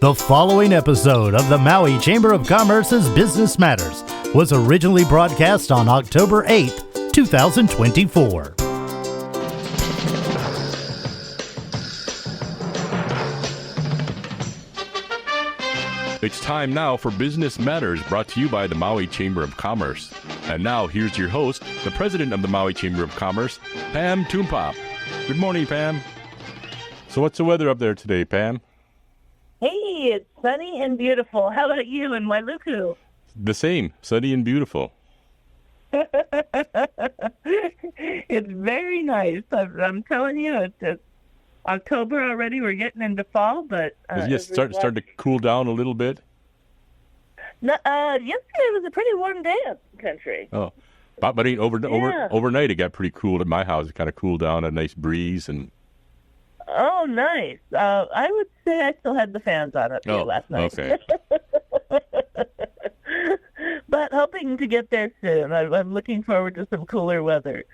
The following episode of the Maui Chamber of Commerce's Business Matters was originally broadcast on October 8th, 2024. It's time now for Business Matters, brought to you by the Maui Chamber of Commerce. And now, here's your host, the president of the Maui Chamber of Commerce, Pam Toompop. Good morning, Pam. So what's the weather up there today, Pam? Hey, it's sunny and beautiful. How about you in Wailuku? The same, sunny and beautiful. It's very nice. I'm telling you, it's October already. We're getting into fall, but It's just starting to cool down a little bit. No, yesterday was a pretty warm day up the country. Oh, but overnight it got pretty cool at my house. It kind of cooled down, a nice breeze, and oh, nice. I would say I still had the fans on up here last night. Okay. But hoping to get there soon. I'm looking forward to some cooler weather.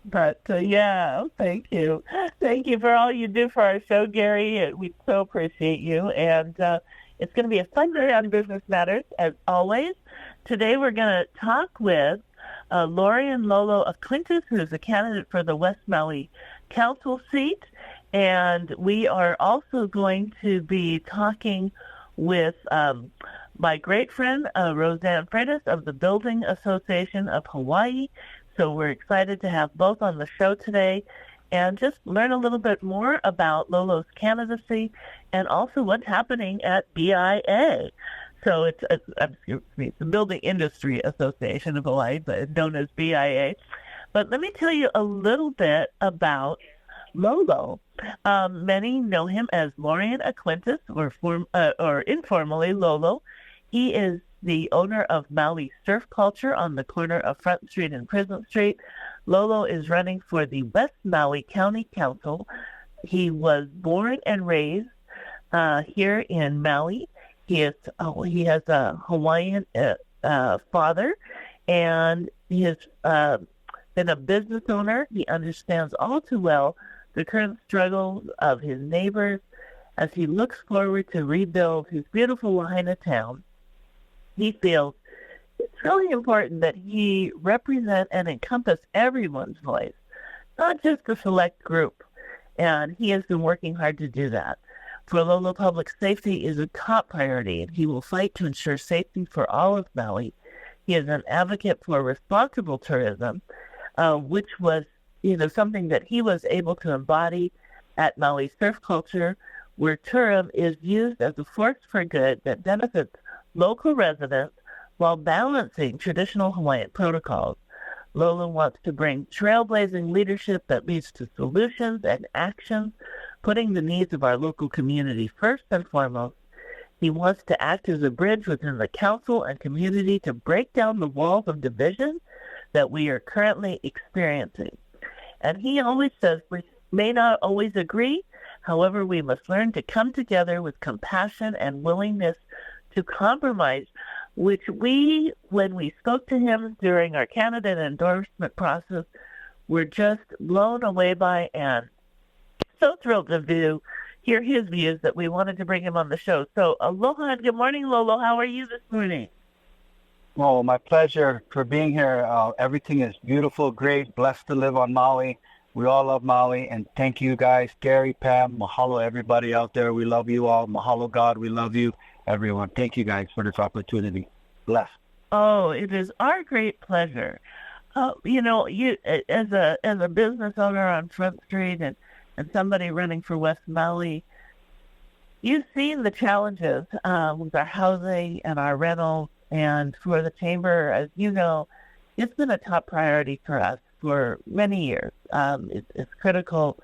But, thank you. Thank you for all you do for our show, Gary. We so appreciate you. And it's going to be a fun day on Business Matters, as always. Today we're going to talk with Lorien Lolo Acquintas, who is a candidate for the West Maui Council seat. And we are also going to be talking with my great friend, Roseann Freitas of the Building Association of Hawaii. So we're excited to have both on the show today and just learn a little bit more about Lolo's candidacy and also what's happening at BIA. So it's the Building Industry Association of Hawaii, but known as BIA. But let me tell you a little bit about Lolo. Many know him as Lorien Acquintas, or informally Lolo. He is the owner of Maui Surf Culture on the corner of Front Street and Prison Street. Lolo is running for the West Maui County Council. He was born and raised here in Maui. He has a Hawaiian father, and he has been a business owner. He understands all too well the current struggles of his neighbors as he looks forward to rebuild his beautiful Lahaina town. He feels it's really important that he represent and encompass everyone's voice, not just a select group. And he has been working hard to do that. For Lolo, public safety is a top priority, and he will fight to ensure safety for all of Maui. He is an advocate for responsible tourism, which was something that he was able to embody at Maui Surf Culture, where tourism is used as a force for good that benefits local residents while balancing traditional Hawaiian protocols. Lolo wants to bring trailblazing leadership that leads to solutions and actions, putting the needs of our local community first and foremost. He wants to act as a bridge within the council and community to break down the walls of division that we are currently experiencing. And he always says we may not always agree, however, we must learn to come together with compassion and willingness to compromise, which when we spoke to him during our candidate endorsement process, were just blown away by and so thrilled to hear his views that we wanted to bring him on the show. So aloha and good morning, Lolo. How are you this morning? Oh, my pleasure for being here. Everything is beautiful, great, blessed to live on Maui. We all love Maui, and thank you guys, Gary, Pam, mahalo everybody out there. We love you all. Mahalo God, we love you, everyone. Thank you guys for this opportunity. Bless. Oh, it is our great pleasure. You as a business owner on Front Street and somebody running for West Maui, you've seen the challenges with our housing and our rentals. And for the Chamber, as you know, it's been a top priority for us for many years. It's critical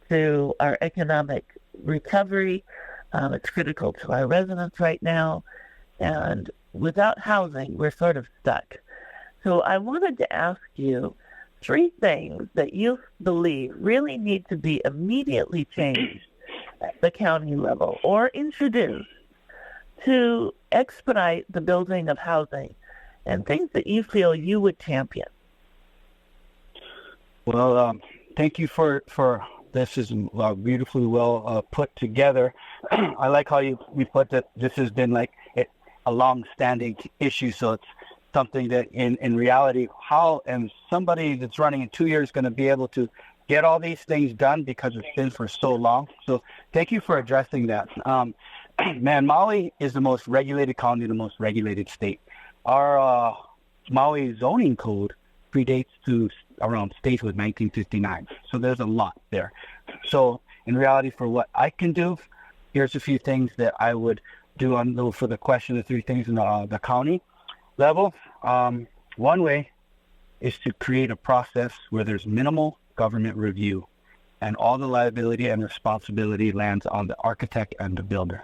to our economic recovery. It's critical to our residents right now. And without housing, we're sort of stuck. So I wanted to ask you 3 things that you believe really need to be immediately changed at the county level or introduced to expedite the building of housing, and things that you feel you would champion. Well, thank you for This is beautifully well put together. I like how we put that this has been like a long-standing issue, so it's something that in reality, how and somebody that's running in 2 years going to be able to get all these things done because it's been for so long. So thank you for addressing that. Man, Maui is the most regulated county, the most regulated state. Our Maui zoning code predates to around statehood 1959. So there's a lot there. So in reality, for what I can do, here's a few things that I would do for the question of 3 things in the county level. One way is to create a process where there's minimal government review and all the liability and responsibility lands on the architect and the builder.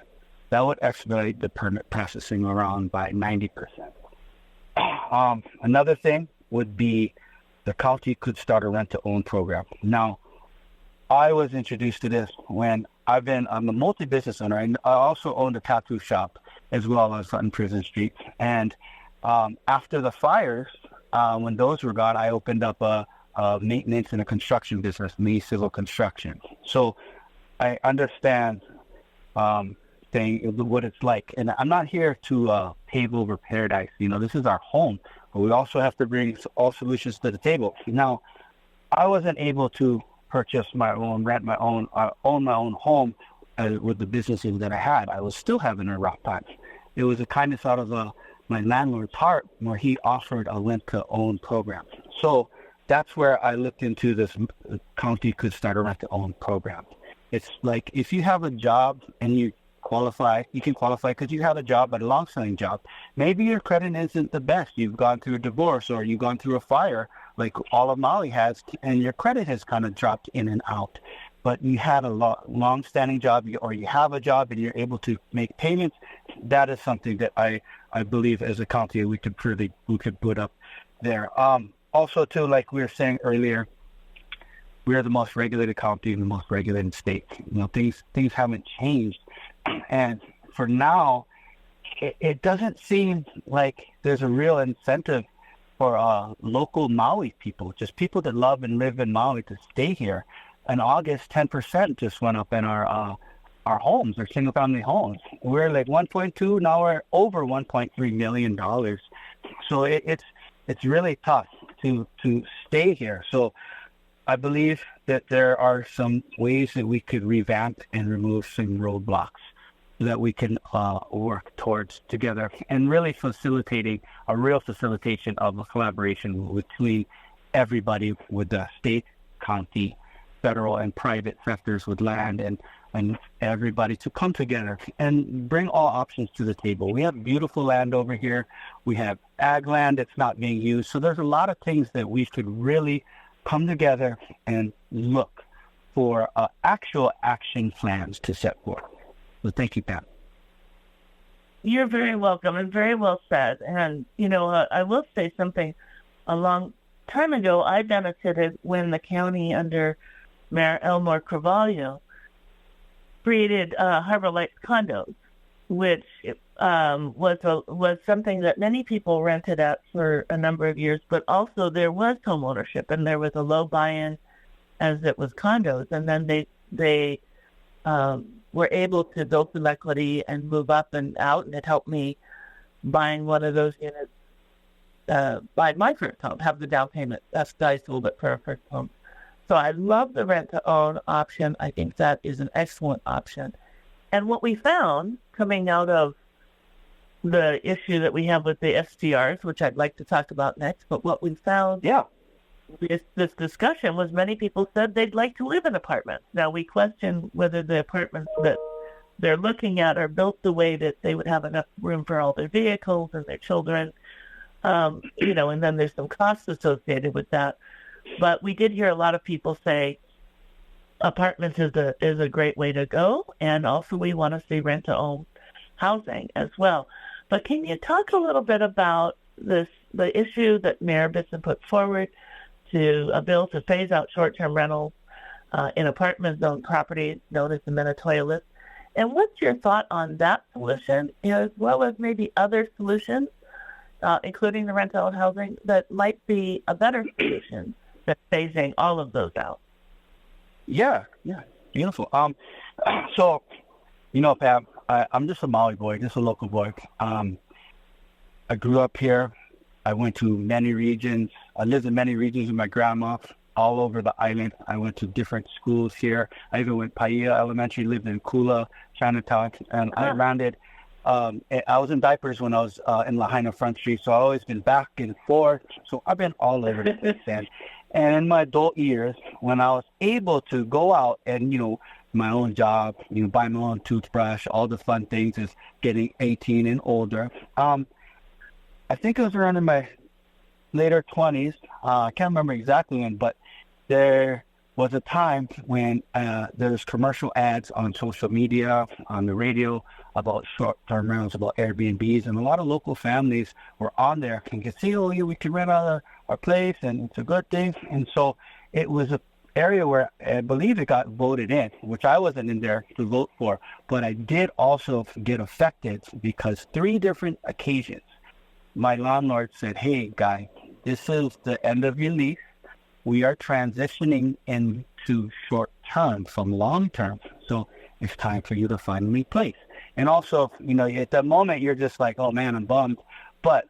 That would expedite the permit processing around by 90%. Another thing would be the county could start a rent-to-own program. Now, I was introduced to this when I'm a multi-business owner. I also owned a tattoo shop as well as on Prison Street. And after the fires, when those were gone, I opened up a maintenance and a construction business, me civil construction. So I understand what it's like. And I'm not here to pave over paradise. This is our home, but we also have to bring all solutions to the table. Now, I wasn't able to purchase my own, rent my own, own my own home with the businesses that I had. I was still having a rough time. It was a kindness out of my landlord's heart where he offered a rent-to-own program. So that's where I looked into this county could start a rent-to-own program. It's like if you have a job and you can qualify because you have a job, but a long-standing job. Maybe your credit isn't the best. You've gone through a divorce or you've gone through a fire like all of Maui has, and your credit has kind of dropped in and out. But you had a long-standing job, or you have a job and you're able to make payments. That is something that I believe as a county we could put up there. Also, too, like we were saying earlier, we are the most regulated county and the most regulated state. Things haven't changed. And for now, it doesn't seem like there's a real incentive for local Maui people, just people that love and live in Maui, to stay here. In August, 10% just went up in our homes, our single-family homes. We're like 1.2, now we're over $1.3 million. So it's really tough to stay here. So I believe that there are some ways that we could revamp and remove some roadblocks that we can work towards together, and really facilitating a real facilitation of a collaboration between everybody with the state, county, federal, and private sectors with land and everybody to come together and bring all options to the table. We have beautiful land over here. We have ag land that's not being used. So there's a lot of things that we could really come together and look for actual action plans to set forth. So thank you, Pam. You're very welcome and very well said. And, I will say something. A long time ago, I benefited when the county under Mayor Elmore Carvalho created Harbor Lights condos, which was something that many people rented out for a number of years, but also there was home ownership and there was a low buy-in as it was condos. And then they were able to build some equity and move up and out, and it helped me buying one of those units, buy my first home, have the down payment. That's what I sold it for a first home. So I love the rent-to-own option. I think that is an excellent option. And what we found coming out of the issue that we have with the STRs, which I'd like to talk about next, but what we found this discussion was many people said they'd like to live in apartments. Now, we question whether the apartments that they're looking at are built the way that they would have enough room for all their vehicles and their children, and then there's some costs associated with that. But we did hear a lot of people say apartments is a great way to go, and also we want to see rent-to-own housing as well. But can you talk a little bit about the issue that Mayor Bisson put forward to a bill to phase out short-term rentals in apartment zone properties known as the Minatoya list? And what's your thought on that solution, as well as maybe other solutions, including the rent-to-own housing, that might be a better solution than phasing all of those out? Yeah, yeah, beautiful. So, Pam, I'm just a Maui boy, just a local boy. I grew up here. I went to many regions. I lived in many regions with my grandma all over the island. I went to different schools here. I even went Paia Elementary, lived in Kula, Chinatown, and I landed. I was in diapers when I was in Lahaina Front Street, so I've always been back and forth. So I've been all over the place. And in my adult years, when I was able to go out and, my own job, buy my own toothbrush, all the fun things is getting 18 and older. I think it was around in my later 20s. I can't remember exactly when, but there was a time when there's commercial ads on social media, on the radio, about short-term rentals, about Airbnbs, and a lot of local families were on there and could see, we can rent out our place, and it's a good thing. And so it was a area where I believe it got voted in, which I wasn't in there to vote for, but I did also get affected because 3 different occasions, my landlord said, hey, guy, this is the end of your lease. We are transitioning into short term from long term. So it's time for you to find a new place. And also, at that moment, you're just like, oh, man, I'm bummed. But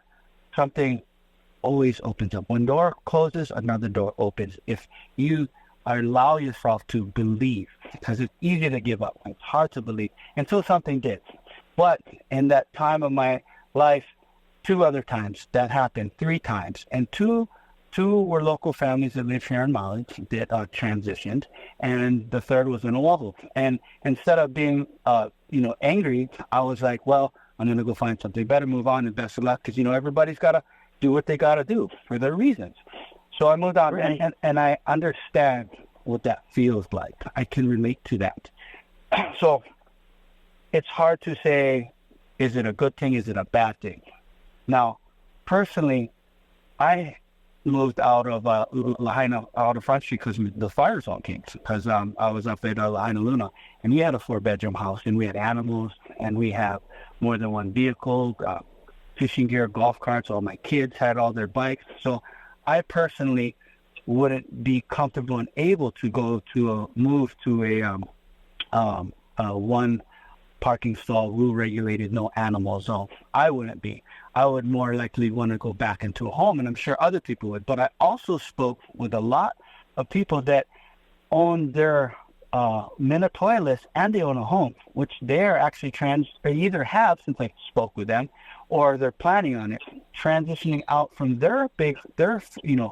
something always opens up. When door closes, another door opens. If you allow yourself to believe, because it's easy to give up. It's hard to believe until something did. But in that time of my life, 2 other times that happened, 3 times, and two were local families that live here in Maui that transitioned, and the third was in Oahu. And instead of being angry, I was like, well, I'm gonna go find something better, move on, and best of luck, because everybody's gotta do what they gotta do for their reasons. So I moved on, right. and I understand what that feels like. I can relate to that. So it's hard to say, is it a good thing? Is it a bad thing? Now, personally, I moved out of Lahaina, out of Front Street, because the fire zone came. Because I was up at Lahaina Luna, and we had a 4-bedroom house, and we had animals, and we have more than one vehicle, fishing gear, golf carts. All my kids had all their bikes. So I personally wouldn't be comfortable and able to move to a one parking stall, rule regulated, no animal zone. I wouldn't be. I would more likely want to go back into a home, and I'm sure other people would. But I also spoke with a lot of people that own their minute toilets and they own a home, which they're actually they either have, since I spoke with them, or they're planning on it, transitioning out from their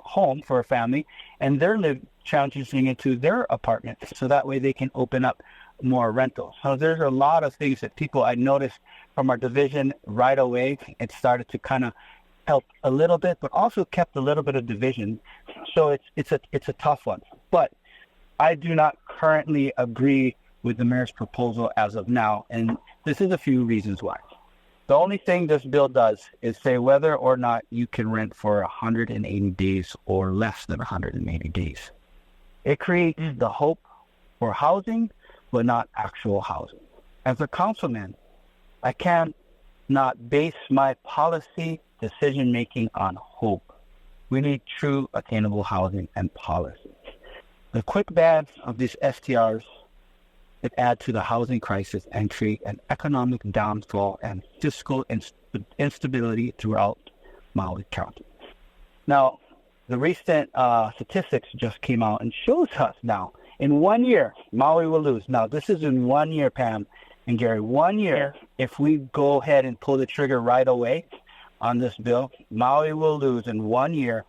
home for a family, and they're transitioning into their apartment, so that way they can open up more rentals. So there's a lot of things that people I noticed from our division right away. It started to kind of help a little bit, but also kept a little bit of division. So it's a tough one. But I do not currently agree with the mayor's proposal as of now, and this is a few reasons why. The only thing this bill does is say whether or not you can rent for 180 days or less than 180 days. It creates the hope for housing, but not actual housing. As a councilman, I cannot base my policy decision-making on hope. We need true attainable housing and policy. The quick ban of these STRs would add to the housing crisis and create an economic downfall and fiscal instability throughout Maui County. Now, the recent statistics just came out and shows us now, in 1 year, Maui will lose. Now, this is in 1 year, Pam and Gary. 1 year, if we go ahead and pull the trigger right away on this bill, Maui will lose in 1 year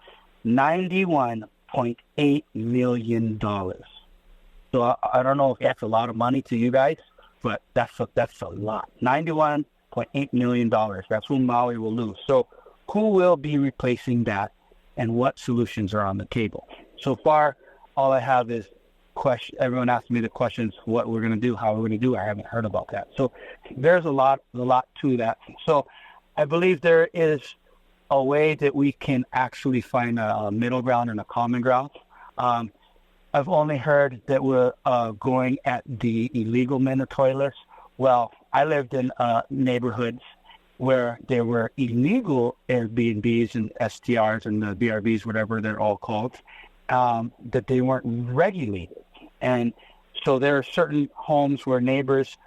$91.8 million. So I don't know if that's a lot of money to you guys, but that's a lot. $91.8 million. That's what Maui will lose. So who will be replacing that, and what solutions are on the table? So far, all I have is everyone asked me the questions, what we're going to do, how we're going to do. I haven't heard about that. So there's a lot to that. So I believe there is a way that we can actually find a middle ground and a common ground. I've only heard that we're going at the illegal minute toilets. Well, I lived in neighborhoods where there were illegal Airbnbs and STRs and the BRBs, whatever they're all called, that they weren't regulated. And so there are certain homes where neighbors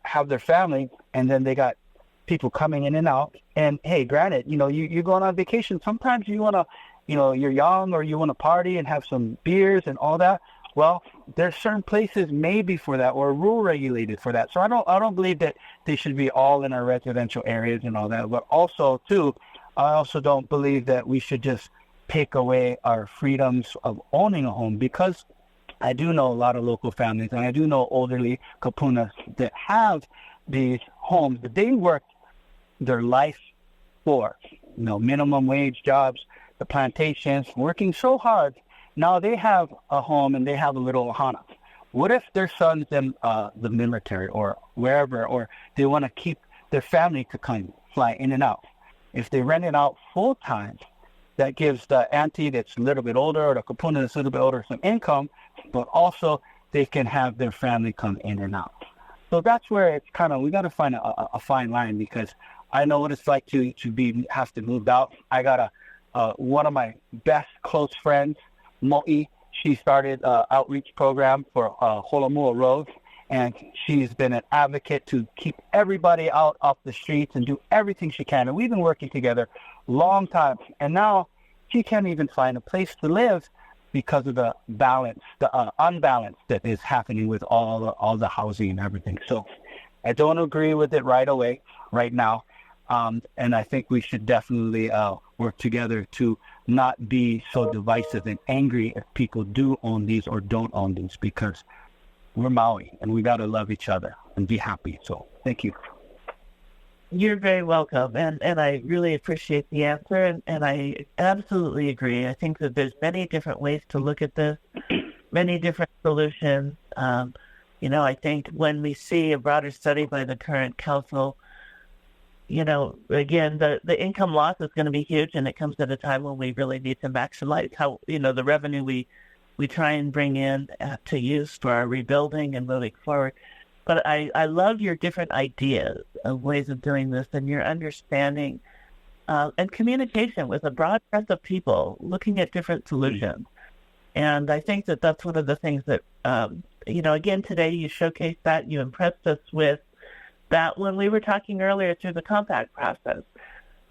have their family, and then they got people coming in and out. And hey, granted, you're going on vacation. Sometimes you want to, you're young, or you want to party and have some beers and all that. Well, there's certain places maybe for that, or rule regulated for that. So I don't believe that they should be all in our residential areas and all that. But also too, I also don't believe that we should just take away our freedoms of owning a home, because I do know a lot of local families, and I do know elderly kapunas that have these homes that they worked their life for, minimum wage jobs, the plantations, working so hard. Now they have a home and they have a little hana. What if their son's in the military or wherever, or they want to keep their family to come fly in and out? If they rent it out full time, that gives the auntie that's a little bit older, or the kapuna that's a little bit older, some income, but also they can have their family come in and out. So that's where it's kind of, we got to find a fine line, because I know what it's like to have to move out. I got one of my best close friends, Maui. She started an outreach program for Holomua Road, and she's been an advocate to keep everybody out off the streets and do everything she can. And we've been working together a long time. And now she can't even find a place to live because of the unbalance that is happening with all the housing and everything. So I don't agree with it right now. And I think we should definitely work together to not be so divisive and angry if people do own these or don't own these, because we're Maui and we got to love each other and be happy. So thank you. You're very welcome, and I really appreciate the answer, and I absolutely agree. I think that there's many different ways to look at this, many different solutions. I think when we see a broader study by the current council, again, the income loss is going to be huge, and it comes at a time when we really need to maximize how, the revenue we try and bring in to use for our rebuilding and moving forward. But I love your different ideas of ways of doing this, and your understanding and communication with a broad breadth of people looking at different solutions. And I think that that's one of the things that, again, today you showcased that, you impressed us with that when we were talking earlier through the compact process.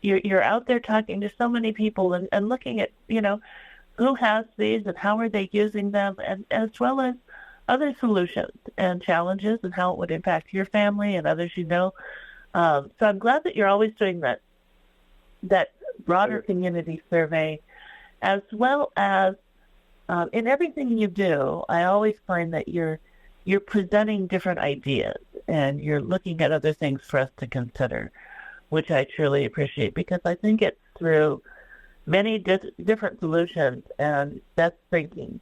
You're out there talking to so many people and looking at, who has these and how are they using them, and as well as other solutions and challenges and how it would impact your family and others So I'm glad that you're always doing that broader community survey, as well as in everything you do. I always find that you're presenting different ideas and you're looking at other things for us to consider, which I truly appreciate, because I think it's through many different solutions and best thinking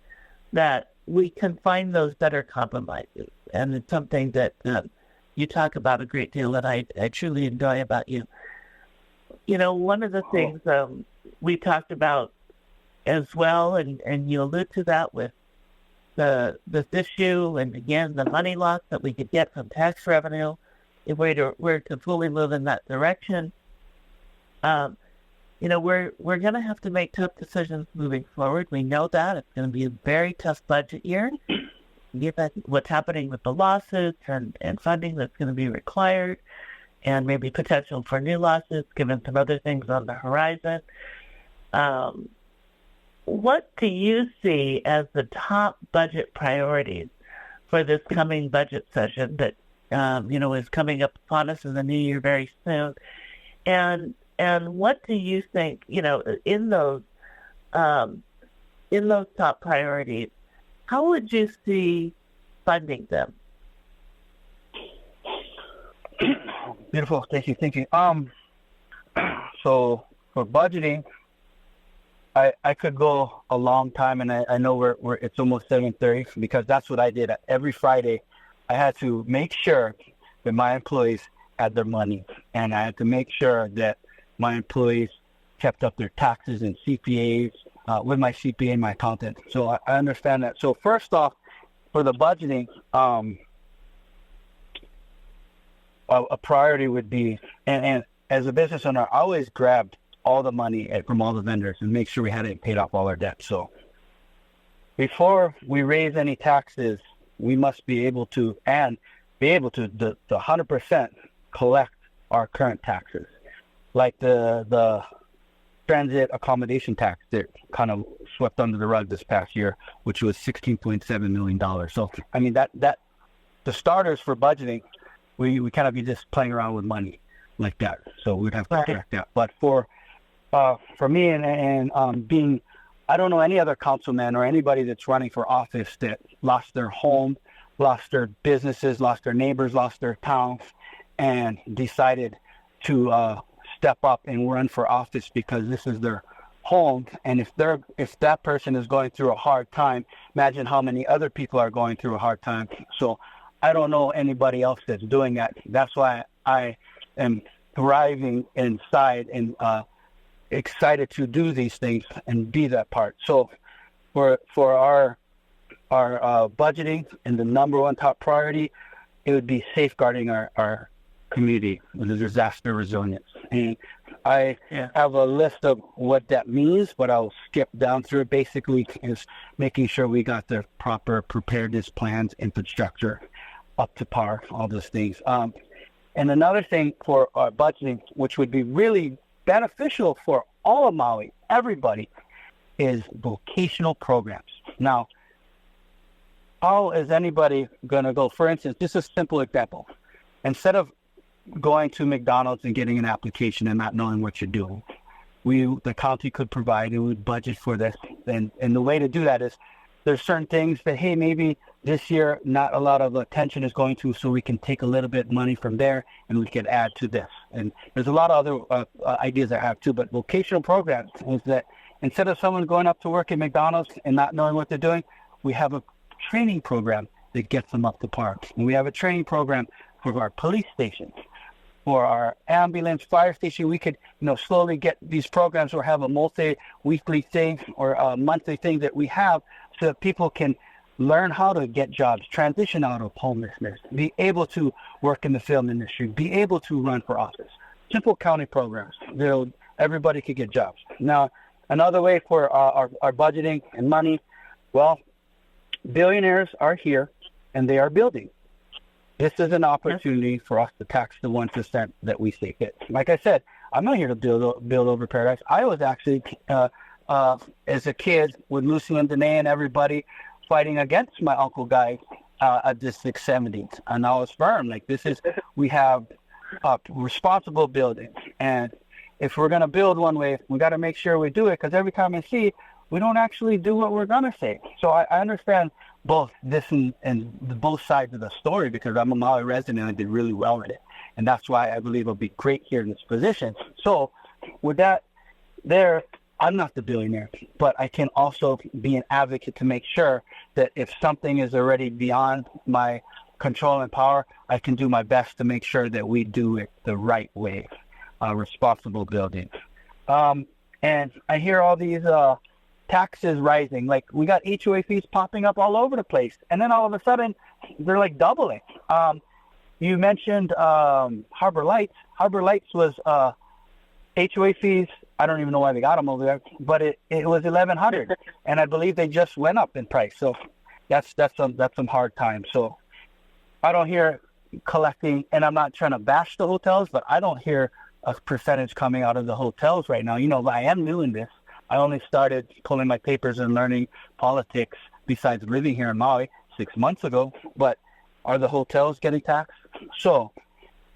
that we can find those better compromises. And it's something that you talk about a great deal that I truly enjoy about you. One of the things we talked about as well, and you allude to that with this issue, and again, the money loss that we could get from tax revenue, if we're to fully move in that direction. We're going to have to make tough decisions moving forward. We know that. It's going to be a very tough budget year, given what's happening with the lawsuits and funding that's going to be required, and maybe potential for new lawsuits, given some other things on the horizon. What do you see as the top budget priorities for this coming budget session that, is coming up upon us in the new year very soon? And what do you think, in those top priorities, how would you see funding them? Beautiful. Thank you. So for budgeting, I could go a long time, and I know it's almost 7:30, because that's what I did. Every Friday, I had to make sure that my employees had their money, and I had to make sure that my employees kept up their taxes and CPAs with my CPA and my accountant. So I understand that. So first off, for the budgeting, a priority would be, and as a business owner, I always grabbed all the money from all the vendors and make sure we had it paid off all our debt. So before we raise any taxes, we must be able to the 100% collect our current taxes, like the transit accommodation tax that kind of swept under the rug this past year, which was $16.7 million. So, I mean, that the starters for budgeting, we kind of be just playing around with money like that. So we'd have to correct that. But for me and being, I don't know any other councilman or anybody that's running for office that lost their home, lost their businesses, lost their neighbors, lost their towns, and decided to step up and run for office because this is their home. And if that person is going through a hard time, imagine how many other people are going through a hard time. So I don't know anybody else that's doing that. That's why I am thriving inside and excited to do these things and be that part. So for our budgeting, and the number one top priority, it would be safeguarding our community with the disaster resilience. And I have a list of what that means, but I'll skip down through it. Basically is making sure we got the proper preparedness plans, infrastructure up to par, all those things. And another thing for our budgeting, which would be really beneficial for all of Maui, everybody, is vocational programs. Now, how is anybody going to go? For instance, just a simple example. Instead of going to McDonald's and getting an application and not knowing what you're doing, the county could provide, and would budget for this. And the way to do that is there's certain things that, hey, maybe this year not a lot of attention is going to, so we can take a little bit money from there and we can add to this. And there's a lot of other ideas I have too, but vocational programs is that instead of someone going up to work at McDonald's and not knowing what they're doing, we have a training program that gets them up to par. And we have a training program for our police stations, for our ambulance, fire station. We could, slowly get these programs or have a multi-weekly thing or a monthly thing that we have so that people can learn how to get jobs, transition out of homelessness, be able to work in the film industry, be able to run for office. Simple county programs. Everybody could get jobs. Now, another way for our budgeting and money, well, billionaires are here and they are building. This is an opportunity for us to tax the 1% that we see fit. Like I said, I'm not here to build over paradise. I was actually, as a kid, with Lucy and Danae and everybody fighting against my uncle guy at the 670s. And I was firm. We have responsible building. And if we're going to build one way, we got to make sure we do it, because every time I see, we don't actually do what we're going to say. So I understand both this and both sides of the story, because I'm a Maui resident and I did really well in it. And that's why I believe I'll be great here in this position. So with that there, I'm not the billionaire, but I can also be an advocate to make sure that if something is already beyond my control and power, I can do my best to make sure that we do it the right way, responsible building. And I hear all these taxes rising. Like, we got HOA fees popping up all over the place, and then all of a sudden they're like doubling. You mentioned Harbor Lights. Harbor Lights was HOA fees. I don't even know why they got them over there, but it was $1,100, and I believe they just went up in price. So that's some hard times. So I don't hear collecting, and I'm not trying to bash the hotels, but I don't hear a percentage coming out of the hotels right now. I am new in this. I only started pulling my papers and learning politics besides living here in Maui 6 months ago. But are the hotels getting taxed? So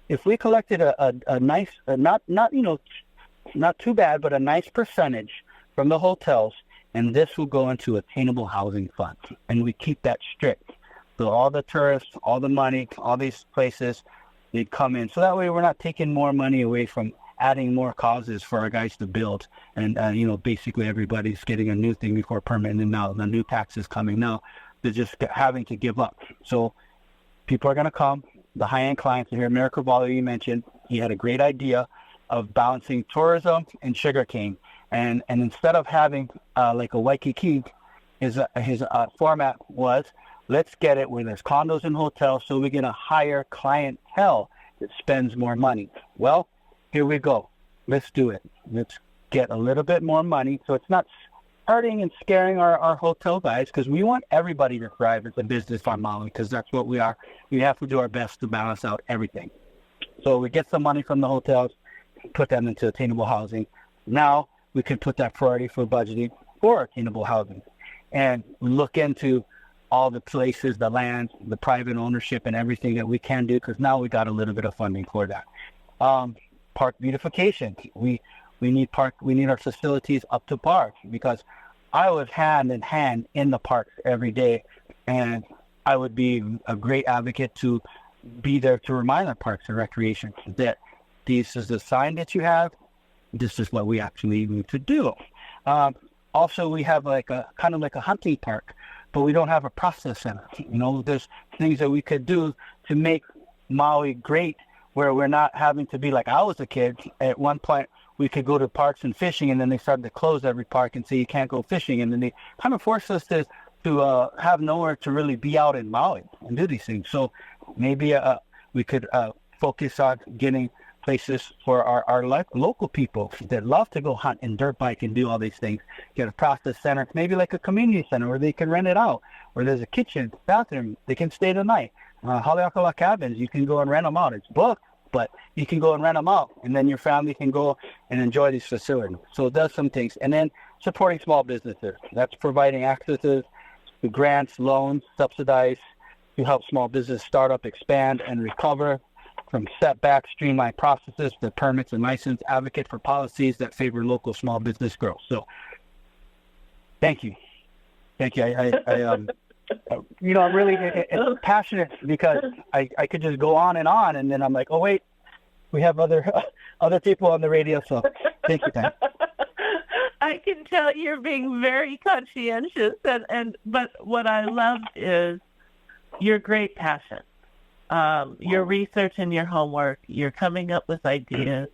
if we collected a nice, not too bad, but a nice percentage from the hotels, and this will go into attainable housing fund, and we keep that strict. So all the tourists, all the money, all these places, they come in. So that way we're not taking more money away from adding more causes for our guys to build. And, basically everybody's getting a new thing before permit, and now the new tax is coming now. They're just having to give up. So people are going to come. The high-end clients are here. Mayor Carvalho, you mentioned, he had a great idea of balancing tourism and sugarcane. And instead of having like a Waikiki, his format was, let's get it where there's condos and hotels so we get a higher clientele that spends more money. Well, here we go. Let's do it. Let's get a little bit more money. So it's not hurting and scaring our hotel guys, because we want everybody to thrive as a business on Maui, because that's what we are. We have to do our best to balance out everything. So we get some money from the hotels, put them into attainable housing. Now we can put that priority for budgeting for attainable housing, and look into all the places, the land, the private ownership, and everything that we can do, because now we got a little bit of funding for that. Park beautification. We need our facilities up to par, because I was hand in hand in the parks every day, and I would be a great advocate to be there to remind our parks and recreation that this is the sign that you have. This is what we actually need to do. Also, we have kind of like a hunting park, but we don't have a process center. There's things that we could do to make Maui great, where we're not having to be like I was a kid. At one point, we could go to parks and fishing, and then they started to close every park and say you can't go fishing, and then they kind of forced us to have nowhere to really be out in Maui and do these things. So maybe we could focus on getting places for our local people that love to go hunt and dirt bike and do all these things. Get a process center, maybe like a community center where they can rent it out, where there's a kitchen, bathroom, they can stay the night. Haleakala cabins, you can go and rent them out. It's booked, but you can go and rent them out, and then your family can go and enjoy these facilities. So it does some things. And then supporting small businesses. That's providing access to grants, loans, subsidized to help small business start up, expand, and recover from setbacks, streamline processes, the permits and license, advocate for policies that favor local small business growth. So thank you. I'm really passionate, because I could just go on, and then I'm like, oh wait, we have other people on the radio. So thank you, Pam. I can tell you're being very conscientious, but what I love is your great passion, your research and your homework. You're coming up with ideas.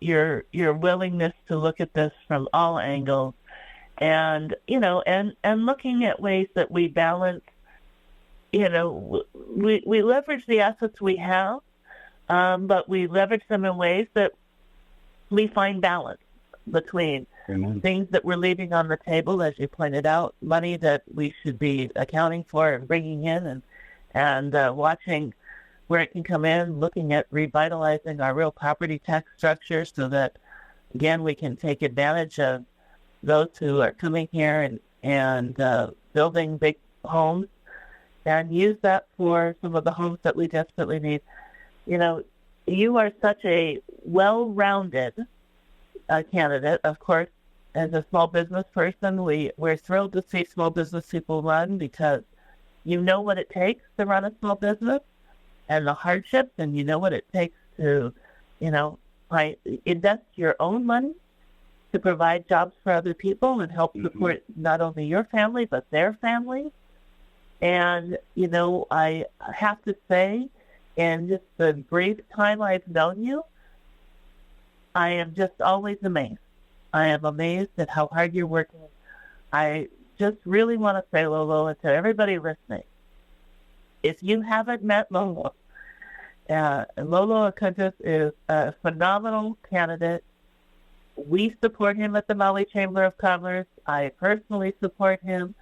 Your willingness to look at this from all angles. And looking at ways that we balance, we leverage the assets we have, but we leverage them in ways that we find balance between things that we're leaving on the table, as you pointed out, money that we should be accounting for and bringing in, and watching where it can come in, looking at revitalizing our real property tax structure so that, again, we can take advantage of those who are coming here and building big homes, and use that for some of the homes that we desperately need. You are such a well-rounded candidate. Of course, as a small business person, we're thrilled to see small business people run, because you know what it takes to run a small business and the hardships, and you know what it takes to, invest your own money to provide jobs for other people and help support not only your family, but their family. And, I have to say, in just the brief time I've known you, I am just always amazed. I am amazed at how hard you're working. I just really want to say, Lolo, and to everybody listening, if you haven't met Lolo, Lolo Acquintas is a phenomenal candidate. We support him at the Maui Chamber of Commerce. I personally support him.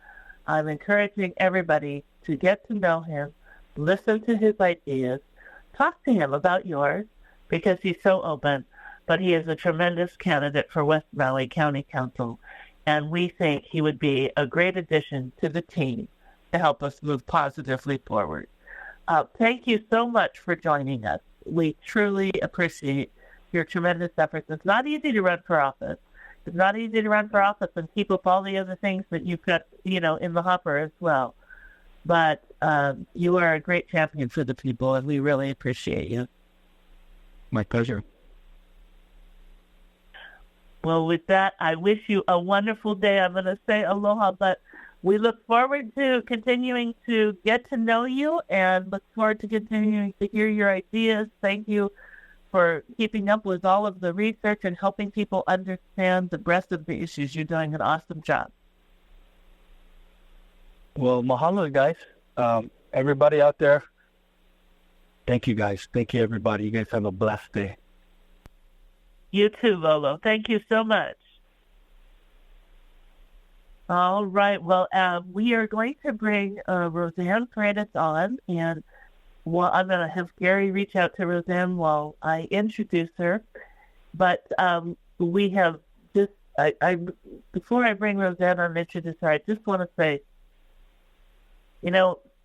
I'm encouraging everybody to get to know him, listen to his ideas, talk to him about yours, because he's so open. But he is a tremendous candidate for West Maui County Council, and we think he would be a great addition to the team to help us move positively forward. Thank you so much for joining us. We truly appreciate your tremendous efforts. It's not easy to run for office. It's not easy to run for office and keep up all the other things that you've got, in the hopper as well. But you are a great champion for the people, and we really appreciate you. My pleasure. Well, with that, I wish you a wonderful day. I'm going to say aloha, but we look forward to continuing to get to know you, and look forward to continuing to hear your ideas. Thank you for keeping up with all of the research and helping people understand the breadth of the issues. You're doing an awesome job. Well, mahalo, guys. Everybody out there, thank you, guys. Thank you, everybody. You guys have a blessed day. You too, Lolo. Thank you so much. All right. Well, we are going to bring Roseann Freitas on, and I'm going to have Gary reach out to Roseann while I introduce her. But we have just, before I bring Roseann on and introduce her, I just want to say,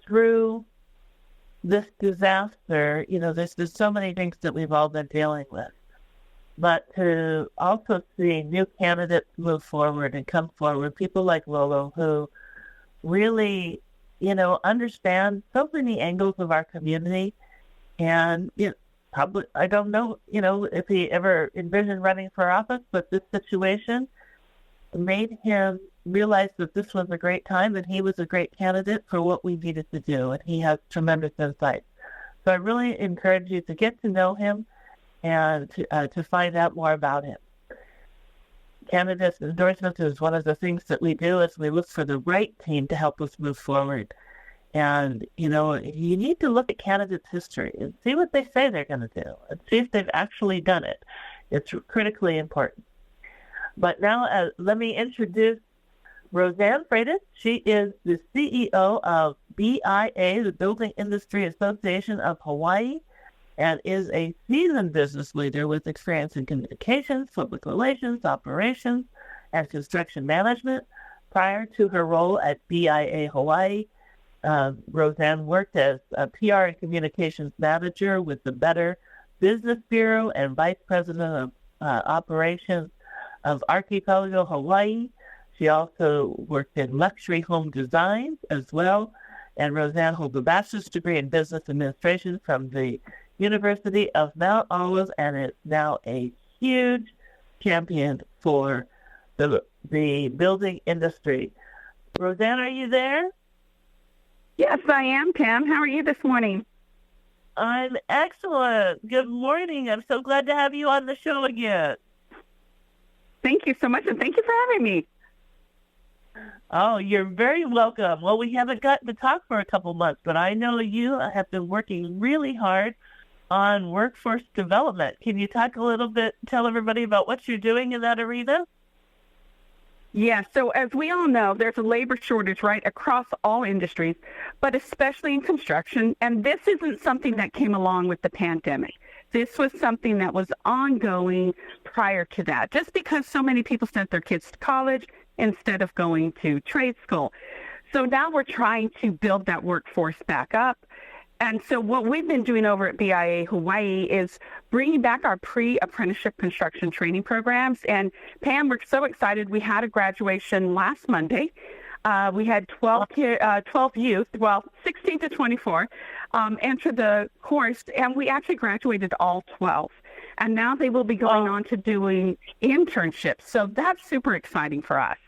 through this disaster, there's so many things that we've all been dealing with. But to also see new candidates move forward and come forward, people like Lolo who really, understand so many angles of our community. And probably, I don't know, if he ever envisioned running for office, but this situation made him realize that this was a great time and he was a great candidate for what we needed to do. And he has tremendous insight. So I really encourage you to get to know him and to find out more about him. Candidates endorsement is one of the things that we do as we look for the right team to help us move forward. And, you need to look at candidates' history and see what they say they're going to do and see if they've actually done it. It's critically important. But now let me introduce Roseann Freitas. She is the CEO of BIA, the Building Industry Association of Hawaii, and is a seasoned business leader with experience in communications, public relations, operations, and construction management. Prior to her role at BIA Hawaii, Roseann worked as a PR and communications manager with the Better Business Bureau and vice president of operations of Archipelago Hawaii. She also worked in luxury home design as well. And Roseann holds a bachelor's degree in business administration from the University of Mount Olive, and is now a huge champion for the building industry. Roseann, are you there? Yes, I am, Pam. How are you this morning? I'm excellent. Good morning. I'm so glad to have you on the show again. Thank you so much, and thank you for having me. Oh, you're very welcome. Well, we haven't gotten to talk for a couple months, but I know you have been working really hard on workforce development. Can you talk a little bit, tell everybody about what you're doing in that arena? Yeah, so as we all know, there's a labor shortage, right, across all industries, but especially in construction. And this isn't something that came along with the pandemic. This was something that was ongoing prior to that, just because so many people sent their kids to college instead of going to trade school. So now we're trying to build that workforce back up. And so what we've been doing over at BIA Hawaii is bringing back our pre-apprenticeship construction training programs. And Pam, we're so excited. We had a graduation last Monday. We had 12 youth, 16 to 24, enter the course, and we actually graduated all 12. And now they will be going on to doing internships. So that's super exciting for us.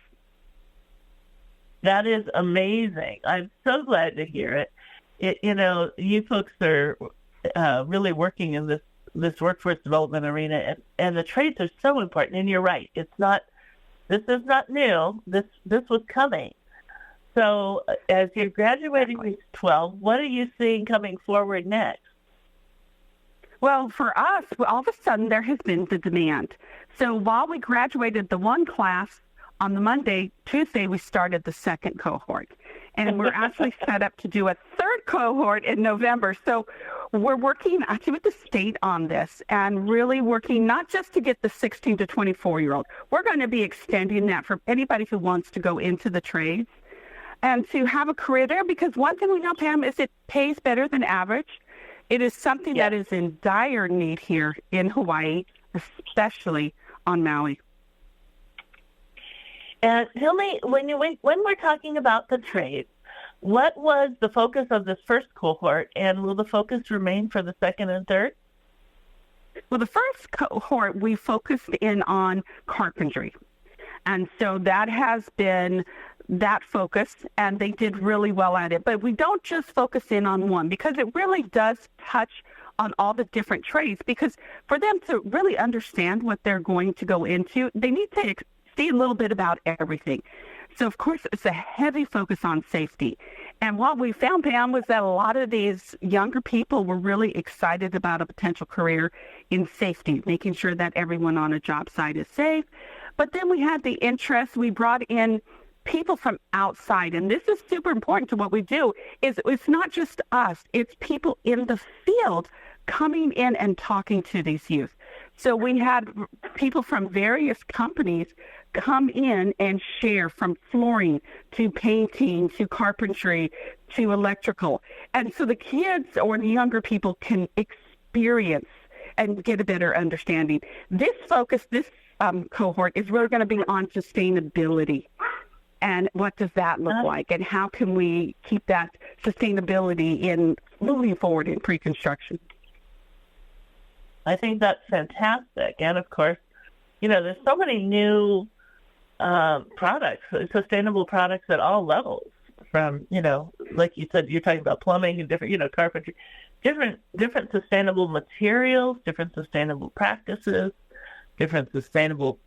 That is amazing. I'm so glad to hear it. You folks are really working in this workforce development arena, and the trades are so important. And you're right; this is not new. This was coming. So, as you're graduating these 12, what are you seeing coming forward next? Well, for us, all of a sudden there has been the demand. So while we graduated the one class on the Monday, Tuesday we started the second cohort. And we're actually set up to do a third cohort in November. So we're working actually with the state on this and really working not just to get the 16 to 24-year-old. We're going to be extending that for anybody who wants to go into the trades and to have a career there, because one thing we know, Pam, is it pays better than average. It is something that is in dire need here in Hawaii, especially on Maui. And tell me, when we're talking about the trades, what was the focus of this first cohort, and will the focus remain for the second and third? Well, the first cohort, we focused in on carpentry. And so that has been that focus, and they did really well at it. But we don't just focus in on one, because it really does touch on all the different trades, because for them to really understand what they're going to go into, they need to see a little bit about everything. So, of course, it's a heavy focus on safety. And what we found, Pam, was that a lot of these younger people were really excited about a potential career in safety, making sure that everyone on a job site is safe. But then we had the interest. We brought in people from outside, and this is super important to what we do, is it's not just us, it's people in the field coming in and talking to these youth. So we had people from various companies come in and share, from flooring to painting to carpentry to electrical. And so the kids or the younger people can experience and get a better understanding. This cohort is really going to be on sustainability. And what does that look like? And how can we keep that sustainability in moving forward in pre-construction? I think that's fantastic. And of course, there's so many new products, sustainable products at all levels, from, like you said, you're talking about plumbing and different, carpentry, different sustainable materials, different sustainable practices, different sustainable,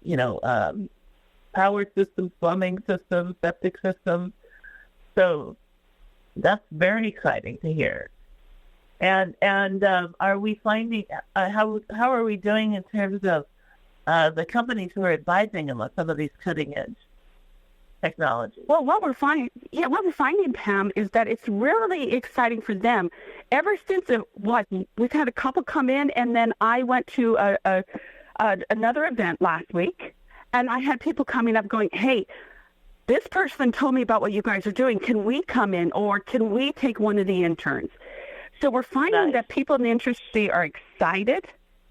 power systems, plumbing systems, septic systems. So that's very exciting to hear. And are we finding how are we doing in terms of the companies who are advising them on some of these cutting edge technologies? Well, what we're finding, Pam, is that it's really exciting for them. Ever since we've had a couple come in, and then I went to another event last week, and I had people coming up going, "Hey, this person told me about what you guys are doing. Can we come in, or can we take one of the interns?" So we're finding that people in the industry are excited.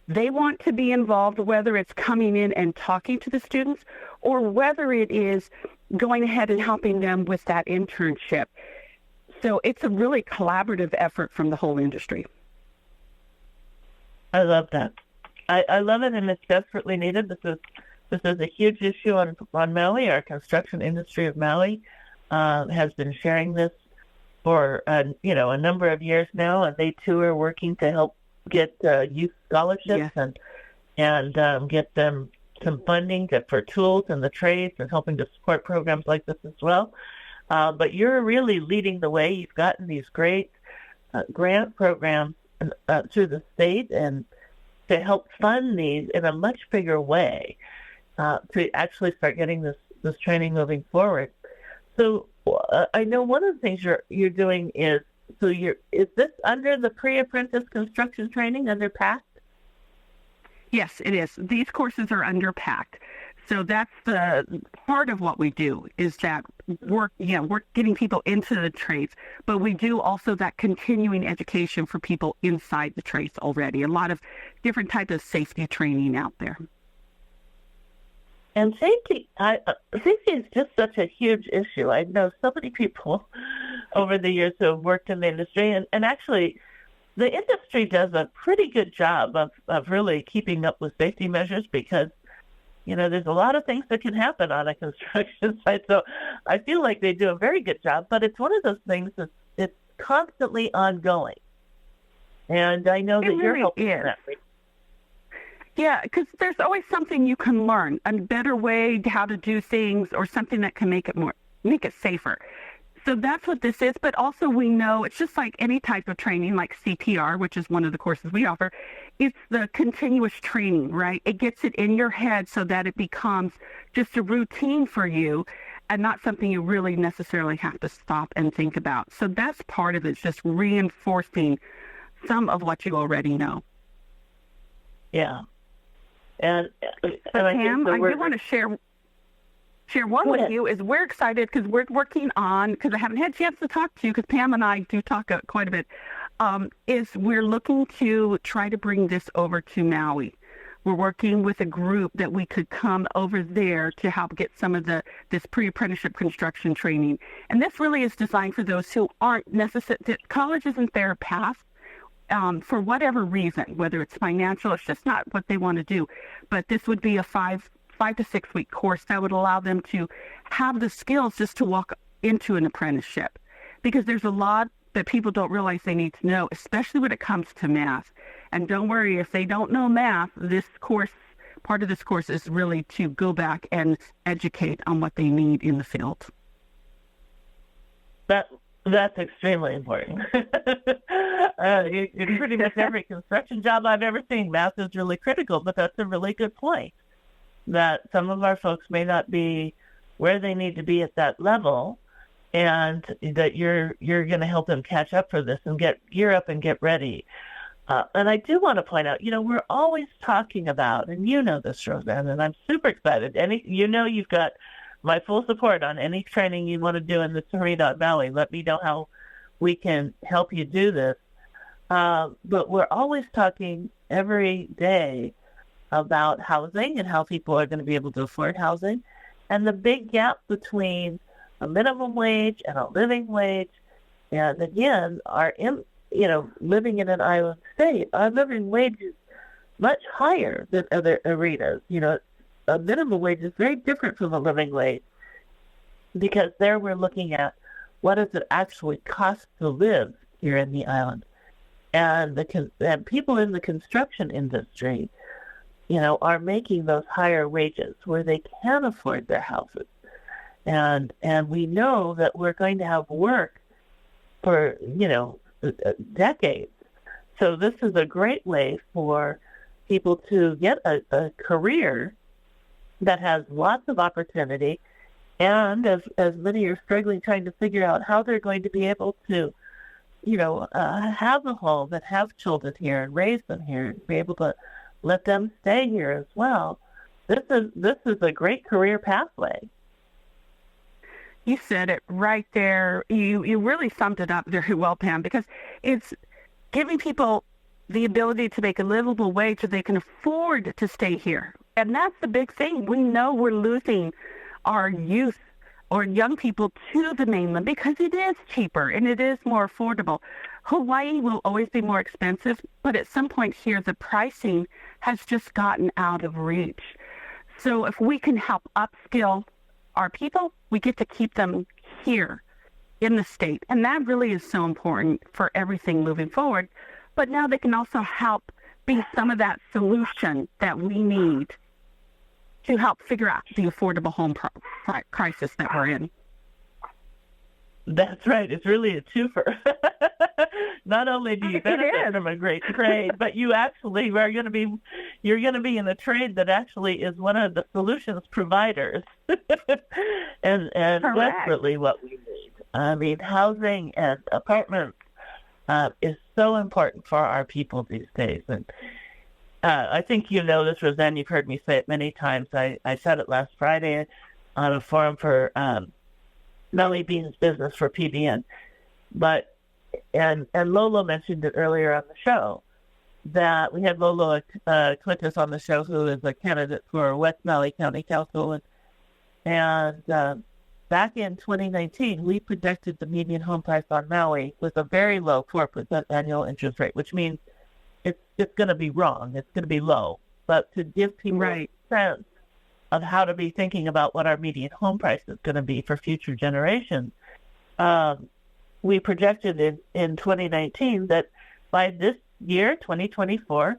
They want to be involved, whether it's coming in and talking to the students, or whether it is going ahead and helping them with that internship. So it's a really collaborative effort from the whole industry. I love that. I love it, and it's desperately needed. This is a huge issue on Maui. Our construction industry of Maui has been sharing this for a number of years now, and they too are working to help get youth scholarships and get them some funding for tools and the trades, and helping to support programs like this as well. But you're really leading the way. You've gotten these great grant programs through the state, and to help fund these in a much bigger way to actually start getting this training moving forward. So I know one of the things you're doing is this under the pre-apprentice construction training under PACT? Yes, it is. These courses are under PACT. So that's the part of what we do, is that we're getting people into the trades, but we do also that continuing education for people inside the trades already. A lot of different types of safety training out there. And safety is just such a huge issue. I know so many people over the years who have worked in the industry, and actually the industry does a pretty good job of really keeping up with safety measures, because, there's a lot of things that can happen on a construction site. So I feel like they do a very good job, but it's one of those things that's it's constantly ongoing. And I know that you're helping in that. Yeah, because there's always something you can learn, a better way how to do things, or something that can make it safer. So that's what this is. But also we know it's just like any type of training, like CPR, which is one of the courses we offer. It's the continuous training, right? It gets it in your head so that it becomes just a routine for you, and not something you really necessarily have to stop and think about. So that's part of it, just reinforcing some of what you already know. Yeah. And Pam, I do want to share one with you. Is we're excited because we're working on, because I haven't had a chance to talk to you, because Pam and I do talk quite a bit, is we're looking to try to bring this over to Maui. We're working with a group that we could come over there to help get some of this pre-apprenticeship construction training. And this really is designed for those who aren't necessarily, college isn't their path. For whatever reason, whether it's financial, it's just not what they want to do. But this would be a 5 to 6 week course that would allow them to have the skills just to walk into an apprenticeship. Because there's a lot that people don't realize they need to know, especially when it comes to math. And don't worry, if they don't know math, part of this course is really to go back and educate on what they need in the field. That's extremely important. In pretty much every construction job I've ever seen, math is really critical, but that's a really good point, that some of our folks may not be where they need to be at that level, and that you're going to help them catch up for this and gear up and get ready. And I do want to point out, we're always talking about, and you know this, Roseann, and I'm super excited. You've got my full support on any training you want to do in the Freitas Valley. Let me know how we can help you do this. But we're always talking every day about housing and how people are going to be able to afford housing, and the big gap between a minimum wage and a living wage. And again, living in an island state, our living wage is much higher than other arenas. A minimum wage is very different from a living wage, because there we're looking at what does it actually cost to live here in the island. And people in the construction industry, are making those higher wages where they can afford their houses. And we know that we're going to have work for, decades. So this is a great way for people to get a career that has lots of opportunity. And as many are struggling trying to figure out how they're going to be able to, have a home and have children here and raise them here and be able to let them stay here as well. This is a great career pathway. You said it right there. You really summed it up very well, Pam, because it's giving people the ability to make a livable wage so they can afford to stay here. And that's the big thing. We know we're losing our youth or young people to the mainland because it is cheaper and it is more affordable. Hawaii will always be more expensive, but at some point here, the pricing has just gotten out of reach. So if we can help upskill our people, we get to keep them here in the state. And that really is so important for everything moving forward. But now they can also help be some of that solution that we need to help figure out the affordable home crisis that we're in. That's right. It's really a twofer. Not only do you benefit from a great trade, but you actually you're going to be in a trade that actually is one of the solutions providers, and desperately what we need. I mean, housing and apartments is so important for our people these days, and I think you know this, Roseann. You've heard me say it many times. I said it last Friday on a forum for Melly Bean's Business for PBN, and Lolo mentioned it earlier on the show that we had Lolo Acquintas on the show, who is a candidate for West Maui County Council, and back in 2019 we predicted the median home price on Maui with a very low 4% annual interest rate, which means it's going to be wrong. It's going to be low, but to give people a sense of how to be thinking about what our median home price is going to be for future generations. We projected in 2019 that by this year, 2024,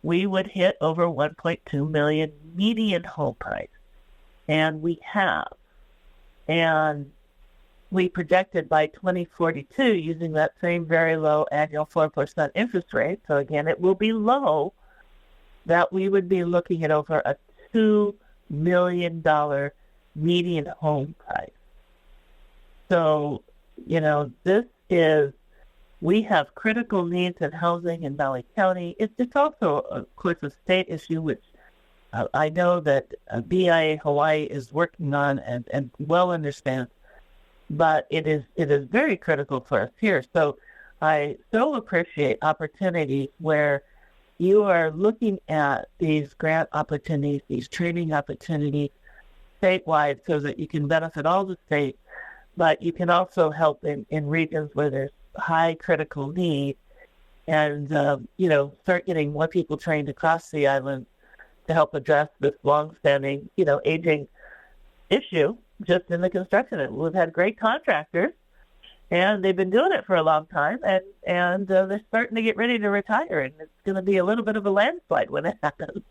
we would hit over 1.2 million median home price. And we have. And we projected by 2042, using that same very low annual 4% interest rate, so again, it will be low, that we would be looking at over a $2 million median home price. So, we have critical needs in housing in Maui County. It's also, of course, a state issue, which I know that BIA Hawaii is working on and well understands, but it is very critical for us here. So I so appreciate opportunities where you are looking at these grant opportunities, these training opportunities statewide, so that you can benefit all the states, but you can also help in regions where there's high critical need, and start getting more people trained across the island to help address this long-standing, aging issue just in the construction. We've had great contractors, and they've been doing it for a long time, and they're starting to get ready to retire, and it's going to be a little bit of a landslide when it happens.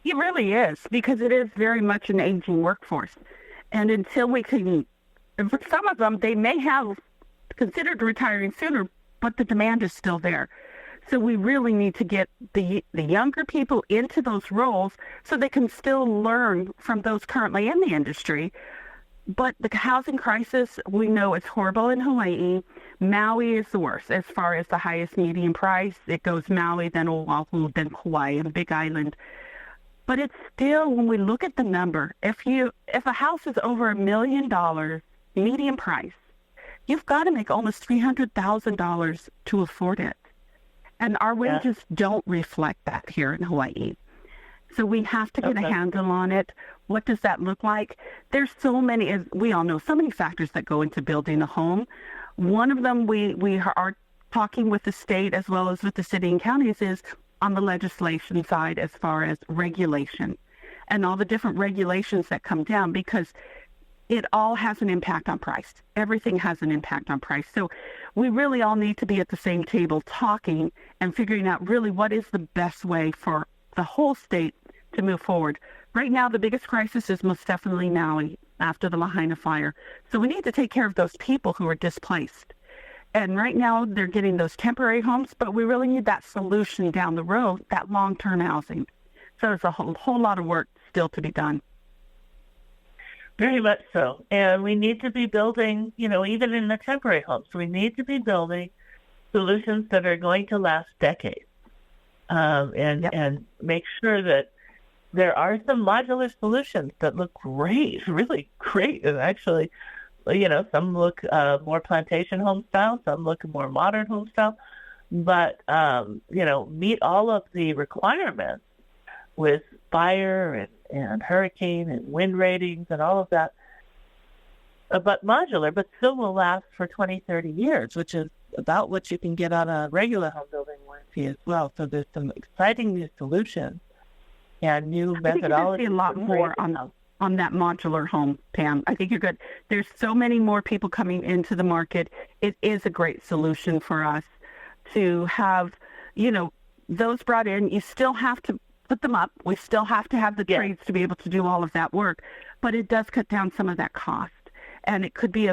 It really is, because it is very much an aging workforce. And until we can, for some of them, they may have considered retiring sooner, but the demand is still there. So we really need to get the younger people into those roles so they can still learn from those currently in the industry. But the housing crisis, we know it's horrible in Hawaii. Maui is the worst as far as the highest median price. It goes Maui, then Oahu, then Kauai, and Big Island. But it's still, when we look at the number, if a house is over $1 million median price, you've got to make almost $300,000 to afford it. And our wages don't reflect that here in Hawaii. So we have to get a handle on it. What does that look like? There's so many, as we all know, so many factors that go into building a home. One of them we are talking with the state as well as with the city and counties is on the legislation side as far as regulation and all the different regulations that come down, because it all has an impact on price. Everything has an impact on price. So we really all need to be at the same table talking and figuring out really what is the best way for the whole state to move forward. Right now, the biggest crisis is most definitely Maui after the Lahaina fire. So we need to take care of those people who are displaced. And right now, they're getting those temporary homes, but we really need that solution down the road, that long-term housing. So there's a whole lot of work still to be done. Very much so. And we need to be building, even in the temporary homes, we need to be building solutions that are going to last decades. And make sure that there are some modular solutions that look great, really great. And actually, some look more plantation home style, some look more modern home style, but, meet all of the requirements with fire and hurricane and wind ratings and all of that, but modular, but still will last for 20, 30 years, which is about what you can get on a regular home building warranty as well. So there's some exciting new solutions and new methodologies. I think you're going to see a lot more on that modular home, Pam. I think you're good. There's so many more people coming into the market. It is a great solution for us to have, those brought in. You still have to put them up. We still have to have the trades to be able to do all of that work, but it does cut down some of that cost. And it could be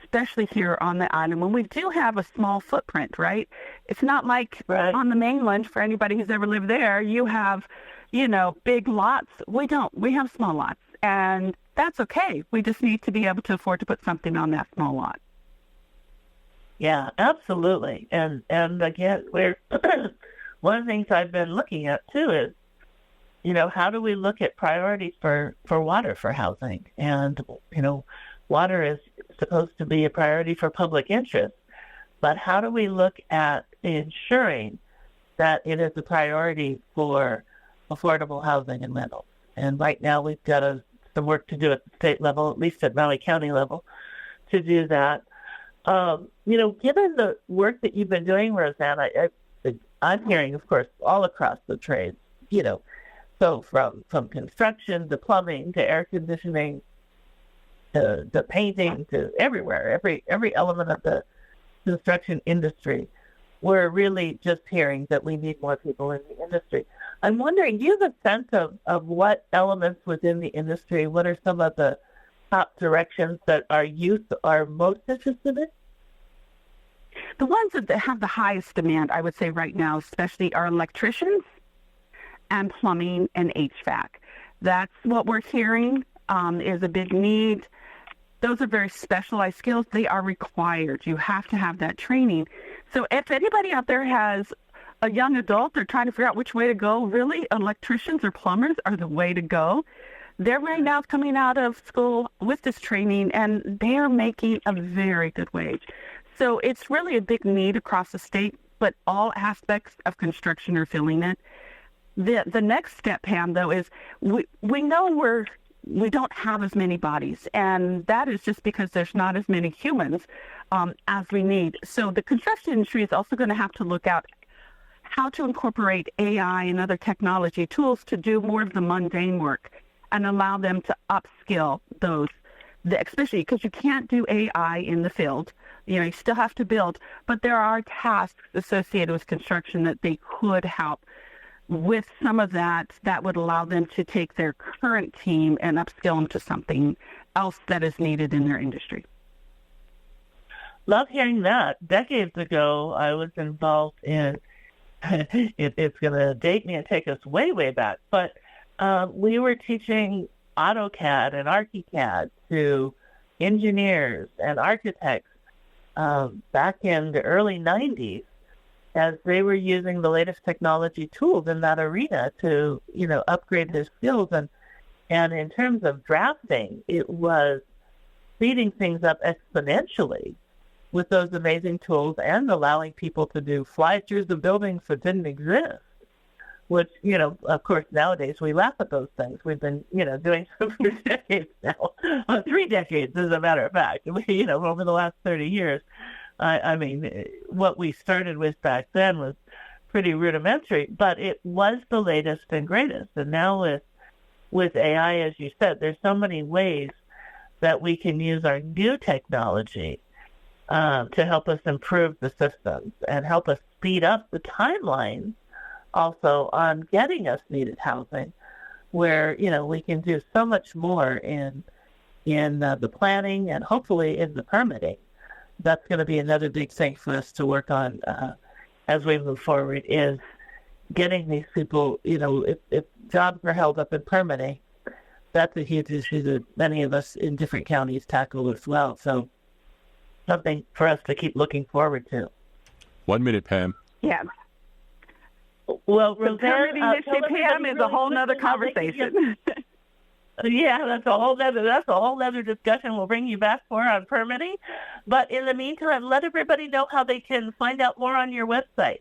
especially here on the island, when we do have a small footprint, right? It's not like on the mainland, for anybody who's ever lived there, you have, big lots. We don't. We have small lots, and that's okay. We just need to be able to afford to put something on that small lot. Yeah, absolutely. And again, one of the things I've been looking at too is, how do we look at priorities for water for housing? And, water is supposed to be a priority for public interest, but how do we look at ensuring that it is a priority for affordable housing and rentals? And right now we've got some work to do at the state level, at least at Maui County level, to do that. Given the work that you've been doing, Roseann, I'm hearing, of course, all across the trades, so from construction to plumbing to air conditioning to painting to everywhere, every element of the construction industry, we're really just hearing that we need more people in the industry. I'm wondering, do you have a sense of what elements within the industry, what are some of the top directions that our youth are most interested in? The ones that have the highest demand, I would say right now, especially are electricians and plumbing and HVAC. That's what we're hearing is a big need. Those are very specialized skills. They are required. You have to have that training. So if anybody out there has a young adult, they're trying to figure out which way to go, really, electricians or plumbers are the way to go. They're right now coming out of school with this training, and they're making a very good wage. So it's really a big need across the state, but all aspects of construction are feeling it. The next step, Pam, though, is we know we don't have as many bodies, and that is just because there's not as many humans as we need. So the construction industry is also going to have to look at how to incorporate AI and other technology tools to do more of the mundane work and allow them to upskill those, especially because you can't do AI in the field. You still have to build, but there are tasks associated with construction that they could help with some of that would allow them to take their current team and upskill them to something else that is needed in their industry. Love hearing that. Decades ago, I was involved in it's going to date me and take us way, way back. But we were teaching AutoCAD and ArchiCAD to engineers and architects back in the early 90s as they were using the latest technology tools in that arena to, upgrade their skills. And in terms of drafting, it was speeding things up exponentially with those amazing tools and allowing people to do fly-throughs of buildings that didn't exist, which, of course, nowadays we laugh at those things. We've been, doing so for decades now, 3 decades, as a matter of fact, over the last 30 years. I mean, what we started with back then was pretty rudimentary, but it was the latest and greatest. And now with AI, as you said, there's so many ways that we can use our new technology to help us improve the systems and help us speed up the timelines also on getting us needed housing, where, we can do so much more in the planning and hopefully in the permitting. That's going to be another big thing for us to work on as we move forward, is getting these people, if jobs are held up in permitting, that's a huge issue that many of us in different counties tackle as well. So something for us to keep looking forward to. 1 minute, Pam. Yeah. Well, The permitting issue, Pam, is a whole nother conversation. Yeah, that's a whole other discussion we'll bring you back for on permitting. But in the meantime, let everybody know how they can find out more on your website.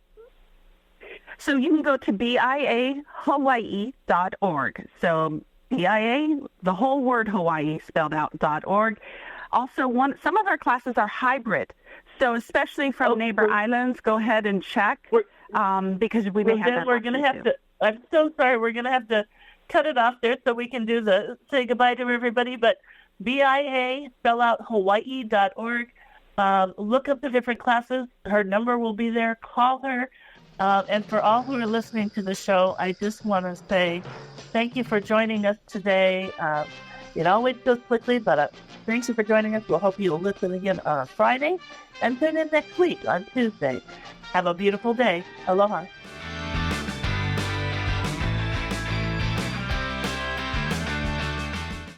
So you can go to biahawaii.org. So BIA, the whole word Hawaii spelled out, .org. Also, some of our classes are hybrid. So especially from neighbor islands, go ahead and check because we may have that. We're going to have to, I'm so sorry, we're going to have to cut it off there so we can say goodbye to everybody. But BIA, spell out Hawaii.org. Look up the different classes. Her number will be there. Call her. And for all who are listening to the show, I just want to say thank you for joining us today. It always goes quickly, but thanks for joining us. We'll hope you'll listen again on Friday and tune in next week on Tuesday. Have a beautiful day. Aloha.